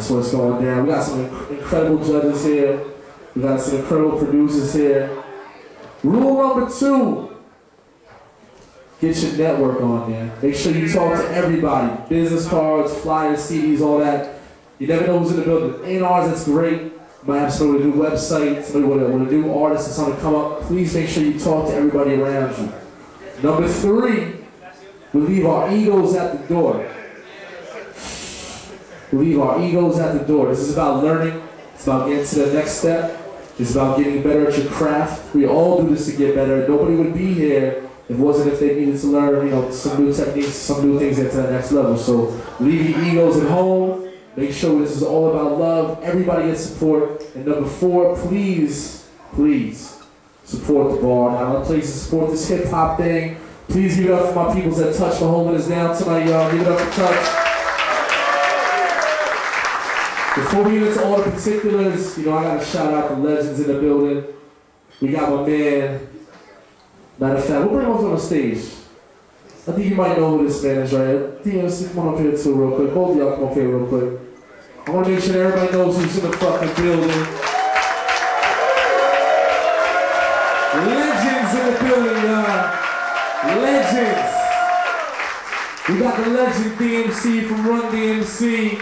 That's what's going down. We got some incredible judges here. We got some incredible producers here. Rule number 2, get your network on there. Make sure you talk to everybody. Business cards, flyers, CDs, all that. You never know who's in the building. A&Rs, that's great. You might have somebody with a new website, somebody with a new artist that's going to come up. Please make sure you talk to everybody around you. Number 3, we leave our egos at the door. We leave our egos at the door. This is about learning. It's about getting to the next step. It's about getting better at your craft. We all do this to get better. Nobody would be here if it wasn't if they needed to learn, some new techniques, some new things, get to the next level. So leave your egos at home. Make sure this is all about love. Everybody gets support. And number 4, please, please support the bar. Now, let's please support this hip hop thing. Please give it up for my peoples at Touch for holding us down tonight, y'all. Give it up for Touch. Before we get into all the particulars, I gotta shout out the legends in the building. We got my man. Matter of fact, we'll bring him up on the stage. I think you might know who this man is, right? DMC, come on up here too real quick. Both of y'all come up here real quick. I wanna make sure everybody knows who's in the fucking building. Legends in the building, y'all. Legends. We got the legend DMC from Run DMC.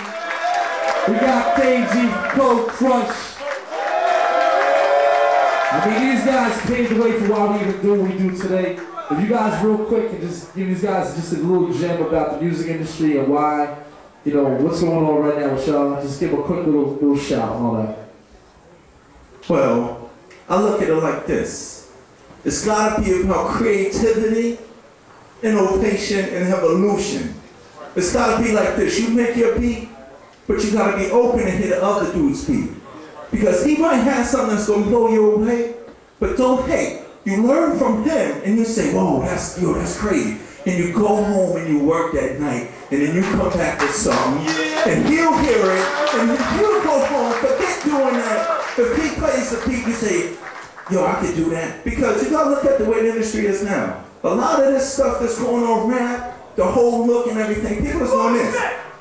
We got KG from Cold Crush. I mean, these guys paved the way for why we even do what we do today. If you guys real quick and just give these guys just a little gem about the music industry and why, what's going on right now with y'all, just give a quick little shout and all that. Well, I look at it like this. It's gotta be about creativity, innovation, and evolution. It's gotta be like this. You make your beat, but you gotta be open to hear the other dude's beat. Because he might have something that's gonna blow you away, but don't hate. You learn from him and you say, whoa, that's crazy. And you go home and you work that night, and then you come back with something, and he'll hear it, and then he'll go home, forget doing that. If he plays the beat, you say, yo, I could do that. Because you gotta look at the way the industry is now. A lot of this stuff that's going on rap, the whole look and everything, people is on this.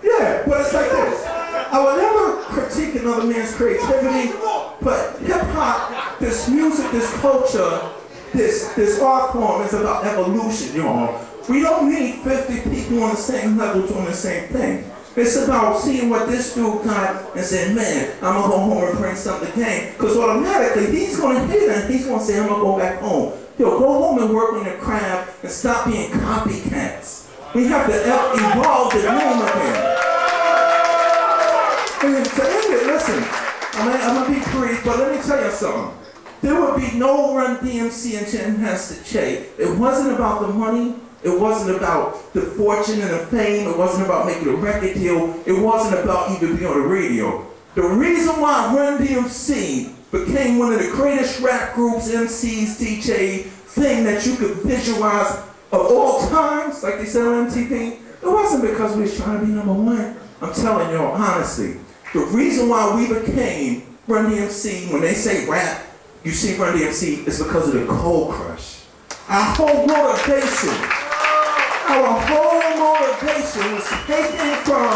Yeah, but it's like this. I would never critique another man's creativity, but hip-hop, this music, this culture, this art form is about evolution, y'all. We don't need 50 people on the same level doing the same thing. It's about seeing what this dude got and saying, man, I'm gonna go home and bring something to the game. Because automatically, he's gonna hear that and he's gonna say, I'm gonna go back home. Yo, go home and work on your craft and stop being copycats. We have to evolve the name again. And to end it, listen, I'm gonna be brief, but let me tell you something. There would be no Run DMC and Jim Master Che. It wasn't about the money. It wasn't about the fortune and the fame. It wasn't about making a record deal. It wasn't about even being on the radio. The reason why Run DMC became one of the greatest rap groups, MCs, DJ, thing that you could visualize of all times, like they said on MTV, it wasn't because we was trying to be #1. I'm telling y'all honestly. The reason why we became Run DMC, when they say rap, you see Run DMC, is because of the Cold Crush. Our whole motivation was taken from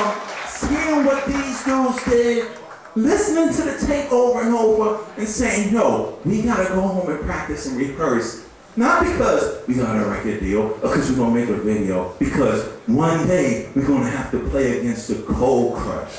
seeing what these dudes did, listening to the tape over and over, and saying, yo, we gotta go home and practice and rehearse. Not because we got a record deal, or because we're gonna make a video, because one day we're gonna have to play against the Cold Crush.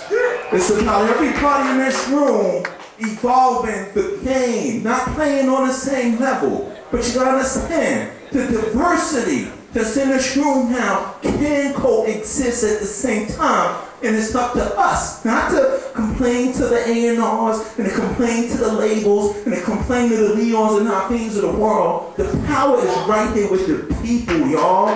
It's about everybody in this room evolving the game, not playing on the same level. But you gotta understand, the diversity that's in this room now can coexist at the same time. And it's up to us, not to complain to the A&Rs, and to complain to the labels, and to complain to the Leons and Hakeems of the world. The power is right here with the people, y'all.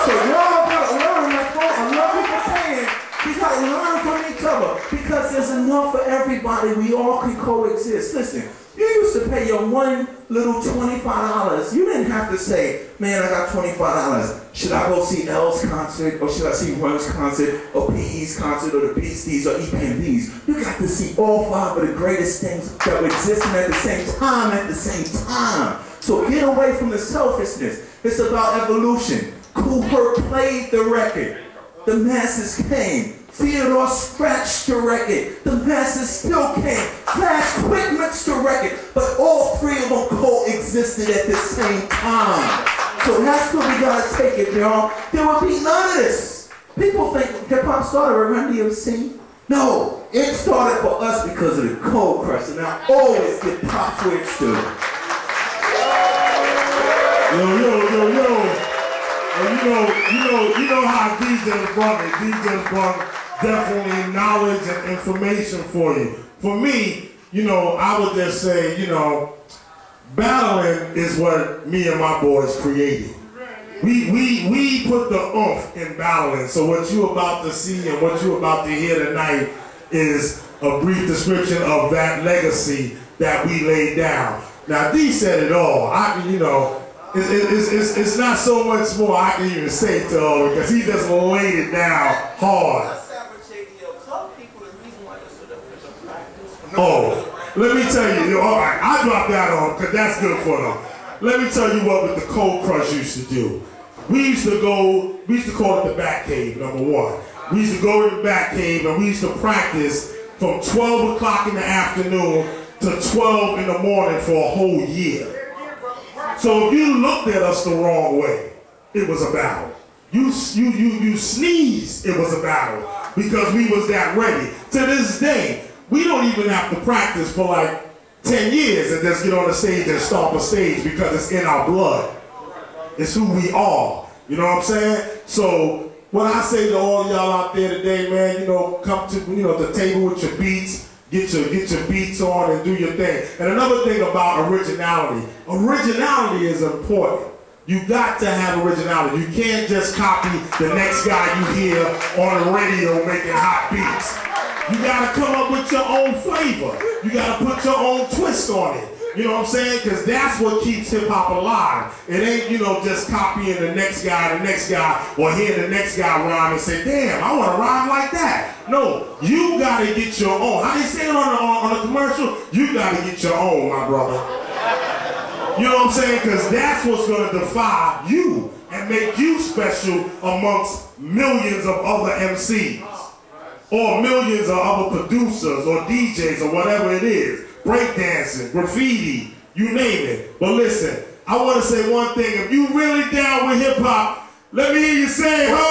So y'all gotta learn, like I love people saying, we gotta learn from each other, because there's enough for everybody. We all can coexist. Listen, you used to pay your one little $25. You didn't have to say, man, I got $25. Should I go see L's concert, or should I see Run's concert, or PE's concert, or the Beasties, or EPMD's? You got to see all 5 of the greatest things that were existing at the same time. So get away from the selfishness. It's about evolution. Kool Herc played the record. The masses came. Theodore scratched the record. The masses still came. Flash quick mixed the record. But all three of them coexisted at the same time. So that's where we gotta take it, y'all. There will be none of this. People think hip-hop started with Run DMC. No, it started for us because of the Cold Crush, and I always get props for it too. You know how DJ brought it. DJ brought definitely knowledge and information for you. For me, I would just say, battling is what me and my boys created. We put the oomph in battling. So what you're about to see and what you're about to hear tonight is a brief description of that legacy that we laid down. Now, D said it all. It's not so much more I can even say to him because he just laid it down hard. Oh, let me tell you, all right, I dropped that on because that's good for them. Let me tell you what the Cold Crush used to do. We used to call it the back cave, number one. We used to go to the back cave and we used to practice from 12 o'clock in the afternoon to 12 in the morning for a whole year. So if you looked at us the wrong way, it was a battle. You sneezed, it was a battle because we was that ready. To this day, we don't even have to practice for like 10 years and just get on the stage and stomp a stage because it's in our blood. It's who we are. You know what I'm saying? So what I say to all y'all out there today, man, come to the table with your beats, get your beats on and do your thing. And another thing about originality is important. You got to have originality. You can't just copy the next guy you hear on the radio making hot beats. You gotta come up with your own flavor. You gotta put your own twist on it. You know what I'm saying? Because that's what keeps hip-hop alive. It ain't, just copying the next guy, or hearing the next guy rhyme and say, damn, I want to rhyme like that. No, you got to get your own. How they say it on the commercial? You got to get your own, my brother. You know what I'm saying? Because that's what's going to defy you and make you special amongst millions of other MCs or millions of other producers or DJs or whatever it is. Breakdancing, graffiti, you name it. But listen, I want to say one thing. If you really down with hip-hop, let me hear you say, huh?